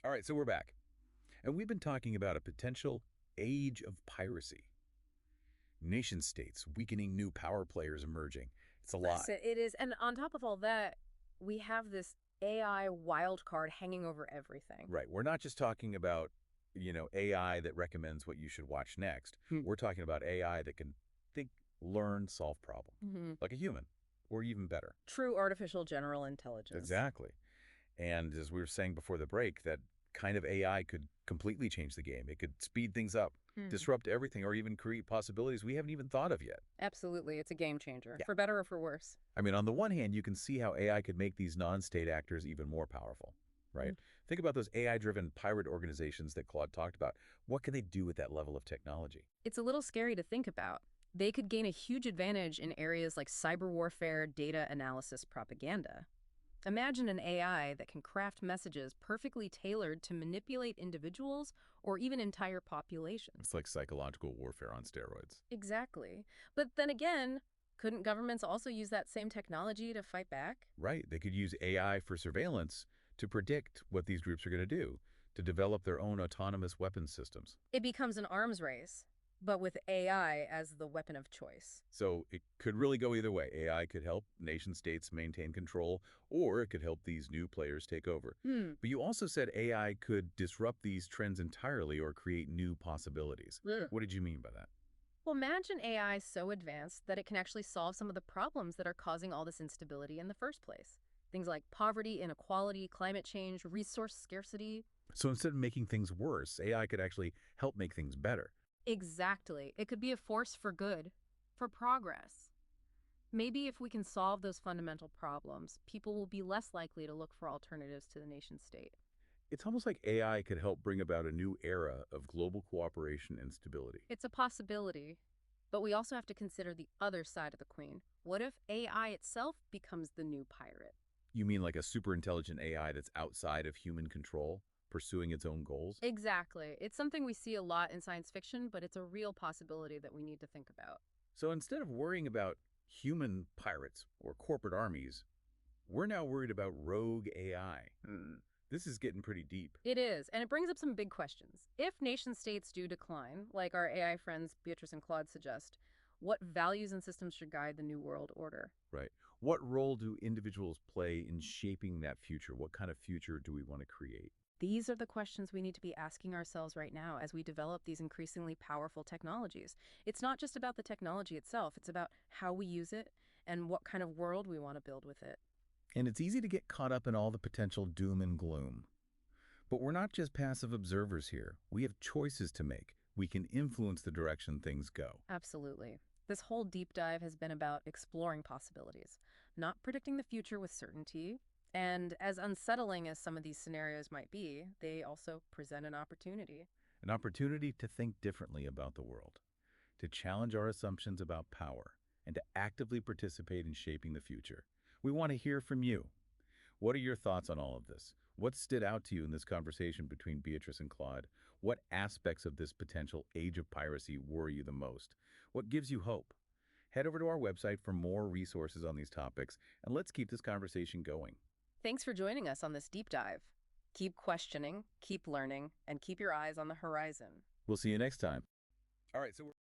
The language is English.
All right, so we're back. And we've been talking about a potential age of piracy. Nation states, weakening new power players emerging. It's a lot. Listen, it is. And on top of all that, we have this AI wild card hanging over everything. Right. We're not just talking about, AI that recommends what you should watch next. Hmm. We're talking about AI that can think, learn, solve problems, Hmm. like a human, or even better. True artificial general intelligence. Exactly. And as we were saying before the break, that kind of AI could completely change the game. It could speed things up, Hmm. disrupt everything, or even create possibilities we haven't even thought of yet. Absolutely. It's a game changer, Yeah. for better or for worse. I mean, on the one hand, you can see how AI could make these non-state actors even more powerful, Mm. right? Think about those AI-driven pirate organizations that Claude talked about. What can they do with that level of technology? It's a little scary to think about. They could gain a huge advantage in areas like cyber warfare, data analysis, propaganda. Imagine an AI that can craft messages perfectly tailored to manipulate individuals or even entire populations. It's like psychological warfare on steroids. Exactly. But then again, couldn't governments also use that same technology to fight back? Right. They could use AI for surveillance to predict what these groups are going to do, to develop their own autonomous weapons systems. It becomes an arms race, but with AI as the weapon of choice. So it could really go either way. AI could help nation states maintain control, or it could help these new players take over. Hmm. But you also said AI could disrupt these trends entirely or create new possibilities. Yeah. What did you mean by that? Well, imagine AI so advanced that it can actually solve some of the problems that are causing all this instability in the first place. Things like poverty, inequality, climate change, resource scarcity. So instead of making things worse, AI could actually help make things better. Exactly. It could be a force for good, for progress. Maybe if we can solve those fundamental problems, people will be less likely to look for alternatives to the nation state. It's almost like AI could help bring about a new era of global cooperation and stability. It's a possibility, but we also have to consider the other side of the coin. What if AI itself becomes the new pirate? You mean like a super intelligent AI that's outside of human control, pursuing its own goals? Exactly. It's something we see a lot in science fiction, but it's a real possibility that we need to think about. So instead of worrying about human pirates or corporate armies, we're now worried about rogue AI. This is getting pretty deep. It is, and it brings up some big questions. If nation states do decline, like our AI friends Beatrice and Claude suggest, what values and systems should guide the new world order? Right. What role do individuals play in shaping that future? What kind of future do we want to create? These are the questions we need to be asking ourselves right now as we develop these increasingly powerful technologies. It's not just about the technology itself, it's about how we use it and what kind of world we want to build with it. And it's easy to get caught up in all the potential doom and gloom. But we're not just passive observers here. We have choices to make. We can influence the direction things go. Absolutely. This whole deep dive has been about exploring possibilities, not predicting the future with certainty. And as unsettling as some of these scenarios might be, they also present an opportunity. An opportunity to think differently about the world, to challenge our assumptions about power, and to actively participate in shaping the future. We want to hear from you. What are your thoughts on all of this? What stood out to you in this conversation between Beatrice and Claude? What aspects of this potential age of piracy worry you the most? What gives you hope? Head over to our website for more resources on these topics, and let's keep this conversation going. Thanks for joining us on this deep dive. Keep questioning, keep learning, and keep your eyes on the horizon. We'll see you next time. All right, so